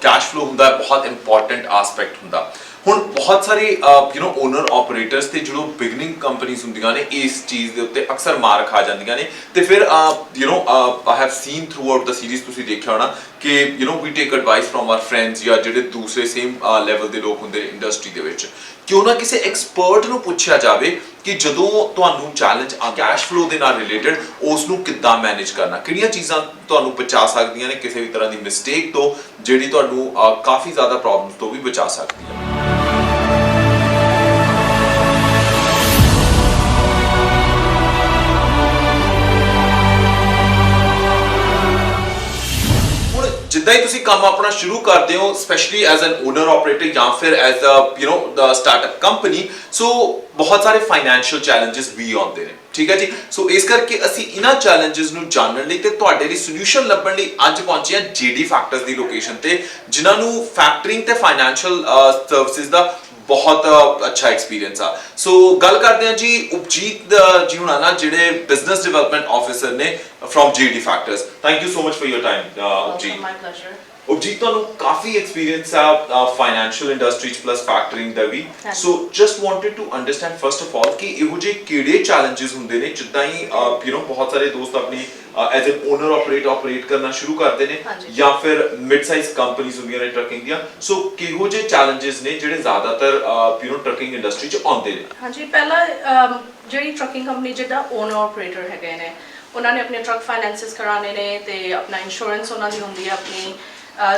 Cash flow हुंदा बहुत important aspect हुंदा। ਹੁਣ ਬਹੁਤ ਸਾਰੇ ਓਨਰ ਆਪਰੇਟਰਸ ਤੇ ਜਿਹੜੋ ਬਿਗਨਿੰਗ ਕੰਪਨੀਆਂ ਹੁੰਦੀਆਂ ਨੇ ਇਸ ਚੀਜ਼ ਦੇ ਉੱਤੇ ਅਕਸਰ ਮਾਰ ਖਾ ਜਾਂਦੀਆਂ ਨੇ ਤੇ ਫਿਰ I have seen through out the series ਤੁਸੀਂ ਦੇਖਿਆ ਹੋਣਾ ਕਿ ਵੀ ਟੇਕ ਐਡਵਾਈਸ ਫਰਮ ਆਰ ਫਰੈਂਡਸ ਜਾਂ ਜਿਹੜੇ ਦੂਸਰੇ ਸੇਮ ਲੈਵਲ ਦੇ ਲੋਕ ਹੁੰਦੇ ਨੇ ਇੰਡਸਟਰੀ ਦੇ ਵਿੱਚ ਕਿਉਂ ਨਾ ਕਿਸੇ ਐਕਸਪਰਟ ਨੂੰ ਪੁੱਛਿਆ ਜਾਵੇ ਕਿ ਜਦੋਂ ਤੁਹਾਨੂੰ ਚੈਲੰਜ ਆ ਕੈਸ਼ ਫਲੋ ਦੇ ਨਾਲ ਰਿਲੇਟਡ ਉਸ ਨੂੰ ਕਿੱਦਾਂ ਮੈਨੇਜ ਕਰਨਾ, ਕਿਹੜੀਆਂ ਚੀਜ਼ਾਂ ਤੁਹਾਨੂੰ ਬਚਾ ਸਕਦੀਆਂ ਨੇ ਕਿਸੇ ਵੀ ਤਰ੍ਹਾਂ ਦੀ ਮਿਸਟੇਕ ਤੋਂ ਜਿਹੜੀ ਤੁਹਾਨੂੰ ਕਾਫੀ ਜ਼ਿਆਦਾ ਪ੍ਰੋਬਲਮਸ ਤੋਂ ਵੀ ਬਚਾ ਸਕਦੀ ਹੈ। ਜਿੱਦਾਂ ਹੀ ਤੁਸੀਂ ਕੰਮ ਆਪਣਾ ਸ਼ੁਰੂ ਕਰਦੇ ਹੋ specially as an owner operator ਜਾਂ ਫਿਰ ਐਜ਼ ਦਾ ਸਟਾਰਟਅਪ ਕੰਪਨੀ ਸੋ ਬਹੁਤ ਸਾਰੇ ਫਾਈਨੈਂਸ਼ੀਅਲ ਚੈਲੰਜਸ ਵੀ ਆਉਂਦੇ ਨੇ ਠੀਕ ਹੈ ਜੀ। ਸੋ ਇਸ ਕਰਕੇ ਅਸੀਂ ਇਹਨਾਂ ਚੈਲੰਜਸ ਨੂੰ ਜਾਣਨ ਲਈ ਤੇ ਤੁਹਾਡੇ ਲਈ ਸੋਲੂਸ਼ਨ ਲੱਭਣ ਲਈ ਅੱਜ ਪਹੁੰਚੇ ਹਾਂ ਜੀਡੀ ਫੈਕਟਰਸ ਦੀ ਲੋਕੇਸ਼ਨ ਤੇ ਜਿਨ੍ਹਾਂ ਨੂੰ ਫੈਕਟਰਿੰਗ ਤੇ ਫਾਈਨੈਂਸ਼ੀਅਲ ਸਰਵਿਸਿਜ਼ ਦਾ बहुत अच्छा एक्सपीरियंस आ। सो गल करते हैं जी उपजीत जी हुणा ना जिहड़े बिजनेस डेवलपमेंट ऑफिसर ने from GD factors. Thank you so much for your time Upjeet. My pleasure. Upjeet ਤੁਹਾਨੂੰ ਕਾਫੀ ਐਕਸਪੀਰੀਅੰਸ ਆ ਫਾਈਨੈਂਸ਼ੀਅਲ ਇੰਡਸਟਰੀ ਚ ਪਲੱਸ ਫੈਕਟਰਿੰਗ ਦਾ ਵੀ so just wanted to understand first of all ਕਿ ਇਹੋ ਜਿਹੇ ਕਿਹੜੇ ਚੈਲੰਜਸ ਹੁੰਦੇ ਨੇ ਜਿੱਦਾਂ ਹੀ ਬਹੁਤ ਸਾਰੇ ਦੋਸਤ ਆਪਣੀ ਐਜ਼ ਐਨ ਓਨਰ ਆਪਰੇਟ ਕਰਨਾ ਸ਼ੁਰੂ ਕਰਦੇ ਨੇ ਜਾਂ ਫਿਰ ਮਿਡ ਸਾਈਜ਼ ਕੰਪਨੀਆਂ ਹੁੰਦੀਆਂ ਨੇ ਟਰਕਿੰਗ ਦੀਆਂ ਸੋ ਕਿਹੋ ਜਿਹੇ ਚੈਲੰਜਸ ਨੇ ਜਿਹੜੇ ਜ਼ਿਆਦਾਤਰ ਟਰਕਿੰਗ ਇੰਡਸਟਰੀ ਚ ਆਉਂਦੇ ਨੇ। ਹਾਂਜੀ ਪਹਿਲਾ ਜਿਹੜੀ ਟਰਕਿੰਗ ਕੰਪਨੀ ਜਿਹੜਾ ਓਨਰ ਆਪਰੇਟਰ ਹੈਗੇ ਨੇ ਉਹਨਾਂ ਨੇ ਆਪਣੇ ਟਰੱਕ ਫਾਈਨੈਂਸਿਸ ਕਰਾਣੇ ਨੇ ਤੇ ਆਪਣਾ ਇੰਸ਼ੋਰੈਂਸ ਉਹਨਾਂ ਦੀ ਹੁੰਦੀ ਹੈ ਆਪਣੀ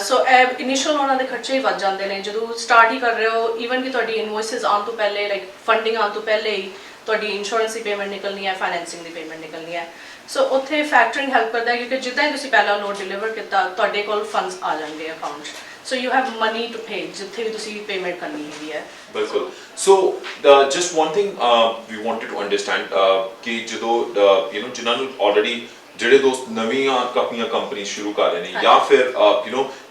ਸੋ ਇਨੀਸ਼ੀਅਲ ਉਹਨਾਂ ਦੇ ਖਰਚੇ ਹੀ ਵੱਧ ਜਾਂਦੇ ਨੇ ਜਦੋਂ ਸਟਾਰਟ ਹੀ ਕਰ ਰਹੇ ਹੋ ਈਵਨ ਕਿ ਤੁਹਾਡੀ ਇਨਵੋਇਸਿਸ ਆਉਣ ਤੋਂ ਪਹਿਲੇ ਲਾਈਕ ਫੰਡਿੰਗ ਆਉਣ ਤੋਂ ਪਹਿਲੇ ਹੀ ਤੁਹਾਡੀ ਇੰਸ਼ੋਰੈਂਸ ਦੀ ਪੇਮੈਂਟ ਨਿਕਲਣੀ ਹੈ ਫਾਈਨੈਂਸਿੰਗ ਦੀ ਪੇਮੈਂਟ ਨਿਕਲਣੀ ਹੈ ਸੋ ਉੱਥੇ ਫੈਕਟਰਿੰਗ ਹੈਲਪ ਕਰਦਾ ਕਿਉਂਕਿ ਜਿੱਦਾਂ ਹੀ ਤੁਸੀਂ ਪਹਿਲਾ ਲੋਡ ਡਿਲੀਵਰ ਕੀਤਾ ਤੁਹਾਡੇ ਕੋਲ ਫੰਡਸ ਆ ਜਾਣਗੇ account so you have money to pay ਜਿੱਥੇ ਵੀ ਤੁਸੀਂ ਪੇਮੈਂਟ ਕਰਨੀ ਹੈਗੀ ਹੈ। ਬਿਲਕੁਲ so just one thing we wanted to understand ਕਿ ਜਦੋਂ ਜਿਨ੍ਹਾਂ ਨੂੰ ਆਲਰੇਡੀ ਜਿਹੜੇ ਦੋਸਤ ਨਵੀਆਂ ਆਪਣੀਆਂ ਕੰਪਨੀ ਸ਼ੁਰੂ ਕਰ ਰਹੇ ਨੇ ਜਾਂ ਫਿਰ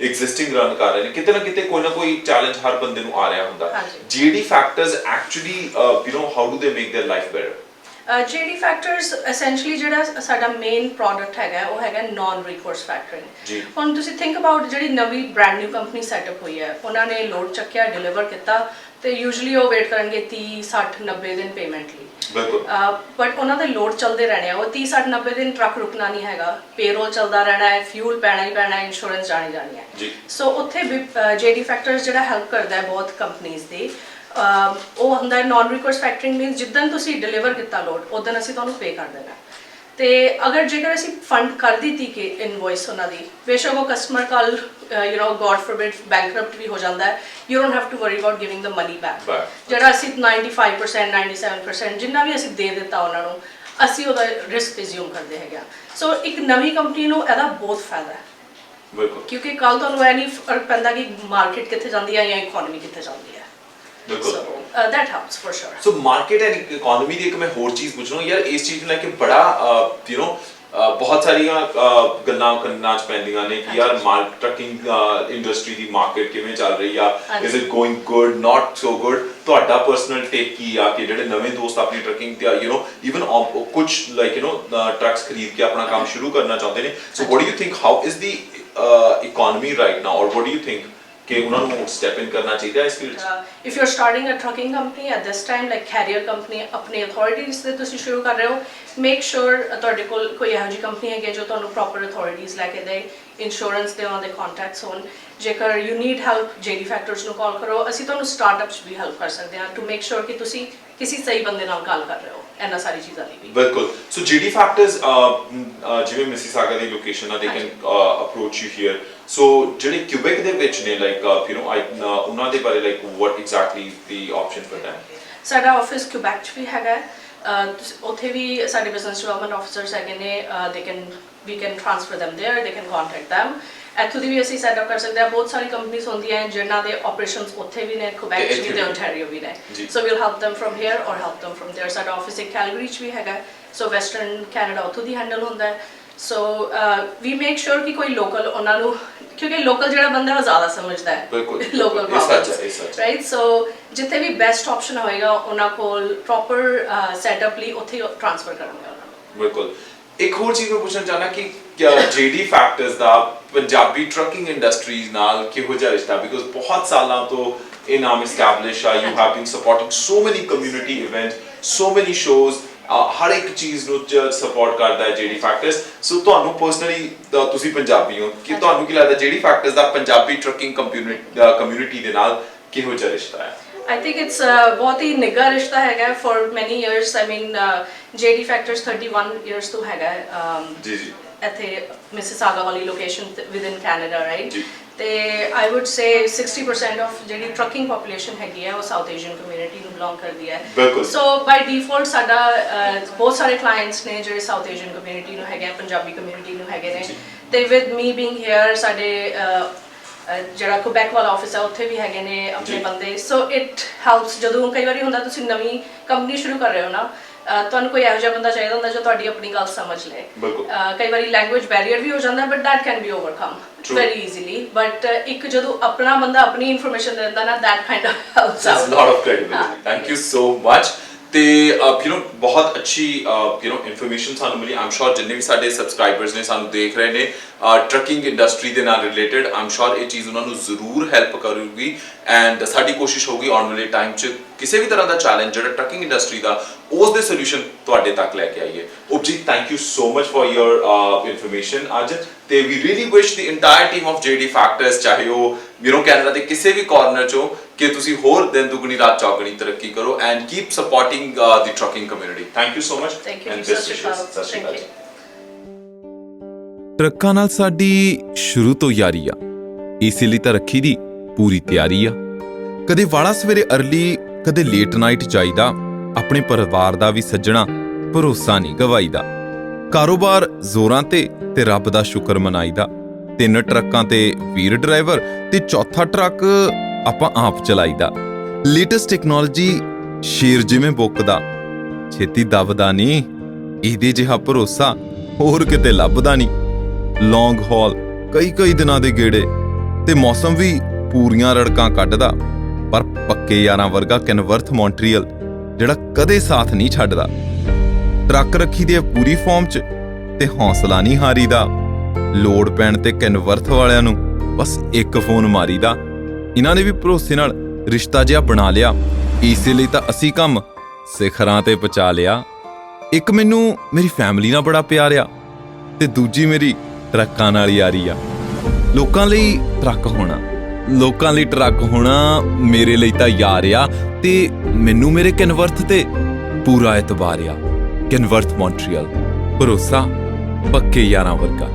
ਐਗਜ਼ਿਸਟਿੰਗ ਰਨ ਕਰ ਰਹੇ ਨੇ ਕਿਤੇ ਨਾ ਕੋਈ ਚੈਲੰਜ ਹਰ ਬੰਦੇ ਨੂੰ ਆ ਰਿਹਾ ਹੁੰਦਾ। GD factors actually how do they make their life better. GD factors essentially ਜਿਹੜਾ ਸਾਡਾ ਮੇਨ ਪ੍ਰੋਡਕਟ ਹੈਗਾ ਉਹ ਹੈਗਾ ਨਾਨ ਰਿਕੋਰਸ ਫੈਕਟਰਿੰਗ। ਹੁਣ ਤੁਸੀਂ ਥਿੰਕ ਅਬਾਊਟ ਜਿਹੜੀ ਨਵੀਂ ਬ੍ਰਾਂਡ ਨਿਊ ਕੰਪਨੀ ਸੈਟਅਪ ਹੋਈ ਹੈ ਉਹਨਾਂ ਨੇ ਲੋਡ ਚੱਕਿਆ ਡਿਲੀਵਰ ਕੀਤਾ ਤੇ ਯੂਜੂਲੀ ਉਹ ਵੇਟ ਕਰਨਗੇ 30 60 90 ਦਿਨ ਪੇਮੈਂਟ ਲਈ ਬਟ ਉਹਨਾਂ ਦੇ ਲੋਡ ਚੱਲਦੇ ਰਹਿਣੇ ਆ ਉਹ 30 60 90 ਦਿਨ ਟਰੱਕ ਰੁਕਣਾ ਨਹੀਂ ਹੈਗਾ ਪੇਰੋਲ ਚੱਲਦਾ ਰਹਿਣਾ ਹੈ ਫਿਊਲ ਪੈਣਾ ਹੀ ਪੈਣਾ ਹੈ ਇੰਸ਼ੋਰੈਂਸ ਜਾਣੀ ਹੈ ਸੋ ਉੱਥੇ ਜੀਡੀ ਫੈਕਟਰਸ ਜਿਹੜਾ ਹੈਲਪ ਕਰਦਾ ਹੈ ਬਹੁਤ ਕੰਪਨੀਜ਼ ਦੀ ਉਹ ਹੁੰਦਾ ਨਾਨ ਰਿਕੋਰਸ ਫੈਕਟਰਿੰਗ ਮੀਨਸ ਜਿੱਦਣ ਤੁਸੀਂ ਡਿਲੀਵਰ ਕੀਤਾ ਲੋਡ ਉਦੋਂ ਅਸੀਂ ਤੁਹਾਨੂੰ ਪੇ ਕਰ ਦੇਣਾ ਤੇ ਅਗਰ ਜੇਕਰ ਅਸੀਂ ਫੰਡ ਕਰ ਦਿੱਤੀ ਕਿ ਇਨਵੋਇਸ ਉਹਨਾਂ ਦੀ ਬੇਸ਼ੱਕ ਉਹ ਕਸਟਮਰ ਕੱਲ ਗॉड ਫੋਰਬਿਡ ਬੈਂਕਰਪਟ ਵੀ ਹੋ ਜਾਂਦਾ ਹੈ you don't have to worry about giving the money back ਜਿਹੜਾ ਅਸੀਂ 95% 97% ਜਿੰਨਾ ਵੀ ਅਸੀਂ ਦੇ ਦਿੱਤਾ ਉਹਨਾਂ ਨੂੰ ਅਸੀਂ ਉਹਦਾ ਰਿਸਕ ਰਿਜ਼ਿਊਮ ਕਰਦੇ ਹੈਗੇ ਸੋ ਇੱਕ ਨਵੀਂ ਕੰਪਨੀ ਨੂੰ ਇਹਦਾ ਬਹੁਤ ਫਾਇਦਾ ਹੈ ਕਿਉਂਕਿ ਕੱਲ ਤੁਹਾਨੂੰ ਇਹ ਨਹੀਂ ਫਰਕ ਪੈਂਦਾ ਕਿ ਮਾਰਕੀਟ ਕਿੱਥੇ ਜਾਂਦੀ ਹੈ ਜਾਂ ਇਕਨੋਮੀ ਕਿੱਥੇ ਜਾਂਦੀ ਹੈ। that helps for sure. So market and economy ਦੀ ਇੱਕ ਮੈਂ ਹੋਰ ਚੀਜ਼ ਪੁੱਛਣਾ ਯਾਰ ਇਸ ਚੀਜ਼ ਨੂੰ ਲੈ ਕੇ ਬੜਾ ਬਹੁਤ ਸਾਰੀਆਂ ਗੱਲਾਂ ਕਰਨਾ ਚ ਪੈਂਦੀਆਂ ਨੇ ਕਿ ਯਾਰ ਟਰਕਿੰਗ ਇੰਡਸਟਰੀ ਦੀ ਮਾਰਕੀਟ ਕਿਵੇਂ ਚੱਲ ਰਹੀ ਆ is it going good not so good ਤੁਹਾਡਾ ਪਰਸਨਲ ਟੇਕ ਕੀ ਆ ਕਿ ਜਿਹੜੇ ਨਵੇਂ ਦੋਸਤ ਆਪਣੀ ਟਰਕਿੰਗ ਤੇ ਈਵਨ ਕੁਝ ਲਾਈਕ ਟਰੱਕਸ ਖਰੀਦ ਕੇ ਆਪਣਾ ਕੰਮ ਸ਼ੁਰੂ ਕਰਨਾ ਚਾਹੁੰਦੇ ਨੇ so what do you think how is the economy right now or what do you think ਕਿ ਉਹਨਾਂ ਨੂੰ ਸਟੈਪ ਇਨ ਕਰਨਾ ਚਾਹੀਦਾ ਇਸ ਫੀਲਡ 'ਚ। If you are starting a trucking company at this time like carrier company ਆਪਣੇ authorities ਤੇ ਤੁਸੀਂ ਸ਼ੁਰੂ ਕਰ ਰਹੇ ਹੋ ਮੇਕ ਸ਼ੋਰ ਤੁਹਾਡੇ ਕੋਲ ਕੋਈ ਇਹੋ ਜਿਹੀ ਕੰਪਨੀ ਹੈਗੀ ਜੋ ਤੁਹਾਨੂੰ ਪ੍ਰੋਪਰ ਅਥਾਰਟੀਜ਼ ਲੈ ਕੇ ਦੇ ਇੰਸ਼ੋਰੈਂਸ ਦੇ ਉਹਨਾਂ ਦੇ ਕੰਟੈਕਟਸ ਹੋਣ ਜੇਕਰ you need help GD factors ਨੂੰ ਕਾਲ ਕਰੋ ਅਸੀਂ ਤੁਹਾਨੂੰ ਸਟਾਰਟਅਪਸ ਵੀ ਹੈਲਪ ਕਰ ਸਕਦੇ ਹਾਂ ਟੂ ਮੇਕ ਸ਼ੋਰ ਕਿ ਤੁਸੀਂ ਕਿਸੇ ਸਹੀ ਬੰਦੇ ਨਾਲ ਗੱਲ ਕਰ ਰਹੇ ਹੋ ਇਹਨਾਂ ਸਾਰੀ ਚੀਜ਼ਾਂ ਲਈ ਵੀ। ਬਿਲਕੁਲ ਸੋ ਜੀਡੀ ਫੈਕਟਰਸ ਜਿਵੇਂ ਮਿਸੀਸਾਗਾ ਦੀ ਲੋਕੇਸ਼ਨ ਆ ਦੇ can approach you here so ਜਿਹੜੇ ਕਿਊਬੈਕ ਦੇ ਵਿੱਚ ਨੇ ਲਾਈਕ ਉਹਨਾਂ ਦੇ ਬਾਰੇ like what exactly the option for them। ਸਾਡਾ ਆਫਿਸ ਕਿਊਬੈਕ 'ਚ ਵੀ ਹੈਗਾ ਉੱਥੇ ਵੀ ਸਾਡੇ ਬਿਜ਼ਨਸ ਡਿਵੈਲਪਮੈਂਟ ਆਫਿਸਰਸ ਹੈਗੇ ਨੇ we can transfer them there they can contact them ਇੱਥੋਂ ਦੀ ਵੀ ਅਸੀਂ ਸੈਟਅਪ ਕਰ ਸਕਦੇ ਹਾਂ ਬਹੁਤ ਸਾਰੀ ਕੰਪਨੀਆਂ ਹੁੰਦੀਆਂ ਜਿਨ੍ਹਾਂ ਦੇ ਆਪਰੇਸ਼ਨਸ ਉੱਥੇ ਵੀ ਨੇ ਕੁਬੈਕ 'ਚ ਵੀ ਤੇ ਓਨਟਾਰੀਓ ਵੀ ਨੇ so we'll help them from here or help them from there ਸਾਡਾ ਆਫਿਸ ਇੱਕ ਕੈਲਗਰੀ 'ਚ ਵੀ ਹੈਗਾ ਸੋ ਵੈਸਟਰਨ ਕੈਨੇਡਾ ਉੱਥੋਂ ਦੀ ਹੈਂਡਲ ਹੁੰਦਾ ਹੈ ਸੋ ਵੀ ਮੇਕ ਸ਼ੋਰ ਕਿ ਕੋਈ ਲੋਕਲ ਉਹਨਾਂ ਨੂੰ ਕਿਉਂਕਿ ਲੋਕਲ ਜਿਹੜਾ ਬੰਦਾ ਉਹ ਜ਼ਿਆਦਾ ਸਮਝਦਾ ਹੈ ਲੋਕਲ ਪ੍ਰੋਬਲਮਸ ਰਾਈਟ ਸੋ ਜਿੱਥੇ ਵੀ ਬੈਸਟ ਆਪਸ਼ਨ ਹੋਏਗਾ ਉਹਨਾਂ ਕੋਲ ਪ੍ਰੋਪਰ ਸੈਟਅਪ ਲਈ ਉੱਥੇ ਟ੍ਰਾਂਸਫਰ ਕਰਾਂਗੇ ਉਹਨਾਂ ਨੂੰ। ਬਿਲਕੁਲ ਇੱਕ ਹੋਰ ਚੀਜ਼ ਮੈਂ ਪੁੱਛਣਾ ਚਾਹਨਾ ਕਿ ਜੇਡੀ ਫੈਕਟਰਸ ਦਾ ਪੰਜਾਬੀ ਟਰੱਕਿੰਗ ਇੰਡਸਟਰੀਜ਼ ਨਾਲ ਕਿਹੋ ਜਿਹਾ ਰਿਸ਼ਤਾ, ਬਿਕੋਜ਼ ਬਹੁਤ ਸਾਲਾਂ ਤੋਂ ਇਹ ਨਾਮ ਐਸਟੈਬਲਿਸ਼ ਆ, ਯੂ ਹੈਵ ਬੀਨ ਸਪੋਰਟਿੰਗ ਸੋ ਮੈਨੀ ਕਮਿਊਨਿਟੀ ਇਵੈਂਟ, ਸੋ ਮੈਨੀ ਸ਼ੋਜ਼, ਹਰ ਇੱਕ ਚੀਜ਼ ਨੂੰ ਸਪੋਰਟ ਕਰਦਾ ਹੈ ਜੇਡੀ ਫੈਕਟਰਸ। ਸੋ ਤੁਹਾਨੂੰ ਪਰਸਨਲੀ, ਤੁਸੀਂ ਪੰਜਾਬੀ ਹੋ, ਕਿ ਤੁਹਾਨੂੰ ਕੀ ਲੱਗਦਾ ਜੇਡੀ ਫੈਕਟਰਸ ਦਾ ਪੰਜਾਬੀ ਟਰੱਕਿੰਗ ਕਮਿਊਨਿਟੀ ਦੇ ਨਾਲ ਕਿਹੋ ਜਿਹਾ ਰਿਸ਼ਤਾ ਹੈ? I think it's ਬਹੁਤ ਹੀ ਨਿੱਘਾ ਰਿਸ਼ਤਾ ਹੈਗਾ for many years. I mean JD Factors 31 years ਤੋਂ ਹੈਗਾ ਜੀ ਜੀ ਇੱਥੇ ਮਿਸਿਸਾਗਾ ਵਾਲੀ ਲੋਕੇਸ਼ਨ within Canada, right? ਜੀ। ਤੇ I would say 60% of ਜਿਹੜੀ ਟਰੱਕਿੰਗ ਪੋਪੂਲੇਸ਼ਨ ਹੈਗੀ ਹੈ ਉਹ ਸਾਊਥ ਏਸ਼ੀਅਨ ਕਮਿਊਨਿਟੀ ਨੂੰ ਬਿਲੋਂਗ ਕਰਦੀ ਹੈ। ਬਿਲਕੁਲ। ਸੋ ਬਾਈ ਡਿਫਾਲਟ ਸਾਡਾ ਬਹੁਤ ਸਾਰੇ ਕਲਾਇੰਟਸ ਨੇ ਜਿਹੜੇ ਸਾਊਥ ਏਸ਼ੀਅਨ ਕਮਿਊਨਿਟੀ ਨੂੰ ਹੈਗੇ, ਪੰਜਾਬੀ ਕਮਿਊਨਿਟੀ ਨੂੰ ਹੈਗੇ ਨੇ, ਤੇ ਵਿਦ ਮੀ ਬੀਇੰਗ ਹੇਅਰ ਸਾਡੇ ਜਿਹੜਾ ਕੁਬੈਕ ਵਾਲਾ ਆਫਿਸ ਹੈ ਉੱਥੇ ਵੀ ਹੈਗੇ ਨੇ ਆਪਣੇ ਬੰਦੇ। ਸੋ ਇਟ ਹੈਲਪਸ, ਜਦੋਂ ਕਈ ਵਾਰੀ ਹੁੰਦਾ ਤੁਸੀਂ ਨਵੀਂ ਕੰਪਨੀ ਸ਼ੁਰੂ ਕਰ ਰਹੇ ਹੋ ਨਾ, ਤੁਹਾਨੂੰ ਕੋਈ ਇਹੋ ਜਿਹਾ ਬੰਦਾ ਚਾਹੀਦਾ ਹੁੰਦਾ ਜੋ ਤੁਹਾਡੀ ਆਪਣੀ ਗੱਲ ਸਮਝ ਲੇ। ਕਈ ਵਾਰੀ ਲੈਂਗੁਏਜ ਬੈਰੀਅਰ ਵੀ ਹੋ ਜਾਂਦਾ, but that can be overcome very easily. But ਇੱਕ ਜਦੋਂ ਆਪਣਾ ਬੰਦਾ ਆਪਣੀ ਇਨਫੋਰਮੇਸ਼ਨ ਦੇ ਦਿੰਦਾ ਨਾ, that kind of helps out. There's a lot of credibility. Thank you so much. ਤੇ ਬਹੁਤ ਅੱਛੀ ਇਨਫੋਰਮੇਸ਼ਨ ਸਾਨੂੰ ਮਿਲੀ। ਆਮ ਸ਼ੋਰ ਜਿੰਨੇ ਵੀ ਸਾਡੇ ਸਬਸਕ੍ਰਾਈਬਰਸ ਨੇ ਸਾਨੂੰ ਦੇਖ ਰਹੇ ਨੇ ਟਰੱਕਿੰਗ ਇੰਡਸਟਰੀ ਦੇ ਨਾਲ ਰਿਲੇਟਡ, ਆਮ ਸ਼ੋਰ ਇਹ ਚੀਜ਼ ਉਹਨਾਂ ਨੂੰ ਜ਼ਰੂਰ ਹੈਲਪ ਕਰੂਗੀ। ਐਂਡ ਸਾਡੀ ਕੋਸ਼ਿਸ਼ ਹੋਊਗੀ ਆਉਣ ਵਾਲੇ ਟਾਈਮ 'ਚ ਕਿਸੇ ਵੀ ਤਰ੍ਹਾਂ ਦਾ ਚੈਲੰਜ ਜਿਹੜਾ ਟਰੱਕਿੰਗ ਇੰਡਸਟਰੀ ਦਾ, ਉਸ ਦੇ ਸੋਲੂਸ਼ਨ ਤੁਹਾਡੇ ਤੱਕ ਲੈ ਕੇ ਆਈਏ। Upjeet, thank you so much for your information ਅੱਜ। ਤੇ we really wish the entire team of JD factors, ਚਾਹੇ ਉਹ ਕੈਨੇਡਾ ਦੇ ਕਿਸੇ ਵੀ ਕਾਰਨਰ 'ਚੋਂ, ਕਿ ਤੁਸੀਂ ਹੋਰ ਦਿਨ ਦੁਗਣੀ ਰਾਤ ਚੌਗਣੀ ਤਰੱਕੀ ਕਰੋ and keep supporting the trucking community. Thank you so much and best ਵਿਸ਼ੇਸ। ਸਤਿ ਸ਼੍ਰੀ ਅਕਾਲ। ਟਰੱਕਾਂ ਨਾਲ ਸਾਡੀ ਸ਼ੁਰੂ ਤੋਂ ਯਾਰੀ ਆ, ਇਸੇ ਲਈ ਤਾਂ ਰੱਖੀ ਦੀ ਪੂਰੀ ਤਿਆਰੀ ਆ। ਕਦੇ ਵਾਲਾ ਸਵੇਰੇ ਅਰਲੀ, ਕਦੇ ਲੇਟ ਨਾਈਟ ਜਾਈਦਾ, ਆਪਣੇ ਪਰਿਵਾਰ ਦਾ ਵੀ ਸੱਜਣਾ ਭਰੋਸਾ ਨਹੀਂ ਗਵਾਈਦਾ। ਕਾਰੋਬਾਰ ਜ਼ੋਰਾਂ ਤੇ ਰੱਬ ਦਾ ਸ਼ੁਕਰ ਮਨਾਈਦਾ। 3 ਟਰੱਕਾਂ ਤੇ ਵੀਰ ਡਰਾਈਵਰ, ਤੇ ਚੌਥਾ ਟਰੱਕ ਆਪਾਂ ਆਪ ਚਲਾਈਦਾ। ਲੇਟੈਸਟ ਟੈਕਨੋਲੋਜੀ ਸ਼ੇਰ ਜਿਵੇਂ ਬੁੱਕਦਾ, ਛੇਤੀ ਦਬਦਾ ਨਹੀਂ, ਇਹਦੇ ਜਿਹਾ ਭਰੋਸਾ ਹੋਰ ਕਿਤੇ ਲੱਭਦਾ ਨਹੀਂ। ਲੌਂਗ ਹੌਲ, ਕਈ ਦਿਨਾਂ ਦੇ ਗੇੜੇ, ਤੇ ਮੌਸਮ ਵੀ ਪੂਰੀਆਂ ਰੜਕਾਂ ਕੱਢਦਾ, ਪਰ ਪੱਕੇ ਯਾਰਾਂ ਵਰਗਾ ਕੈਨਵਰਥ ਮੌਂਟਰੀਅਲ ਜਿਹੜਾ ਕਦੇ ਸਾਥ ਨਹੀਂ ਛੱਡਦਾ। ਟਰੱਕ ਰੱਖੀ ਦੀ ਪੂਰੀ ਫਾਰਮ 'ਚ, ਤੇ ਹੌਸਲਾ ਨਹੀਂ ਹਾਰੀਦਾ। ਲੋੜ ਪੈਣ ਤੇ ਕੈਨਵਰਥ ਵਾਲਿਆਂ ਨੂੰ ਬਸ ਇੱਕ ਫੋਨ ਮਾਰੀਦਾ। ਇਹਨਾਂ ਨੇ ਵੀ ਭਰੋਸੇ ਨਾਲ ਰਿਸ਼ਤਾ ਜਿਹਾ ਬਣਾ ਲਿਆ, ਇਸੇ ਲਈ ਤਾਂ ਅਸੀਂ ਕੰਮ ਸਿਖਰਾਂ ਤੇ ਪਹੁੰਚਾ ਲਿਆ। ਇੱਕ ਮੈਨੂੰ ਮੇਰੀ ਫੈਮਿਲੀ ਨਾਲ ਬੜਾ ਪਿਆਰ ਆ, ਤੇ ਦੂਜੀ ਮੇਰੀ ਟਰੱਕਾਂ ਨਾਲ ਯਾਰੀ ਆ। ਲੋਕਾਂ ਲਈ ਟਰੱਕ ਹੋਣਾ ਮੇਰੇ ਲਈ ਤਾਂ ਯਾਰ ਆ, ਤੇ ਮੈਨੂੰ ਮੇਰੇ ਕੈਨਵਰਥ ਤੇ ਪੂਰਾ ਇਤਬਾਰ ਆ। ਕੈਨਵਰਥ ਮੌਂਟਰੀਅਲ, ਭਰੋਸਾ ਪੱਕੇ ਯਾਰਾਂ ਵਰਗਾ।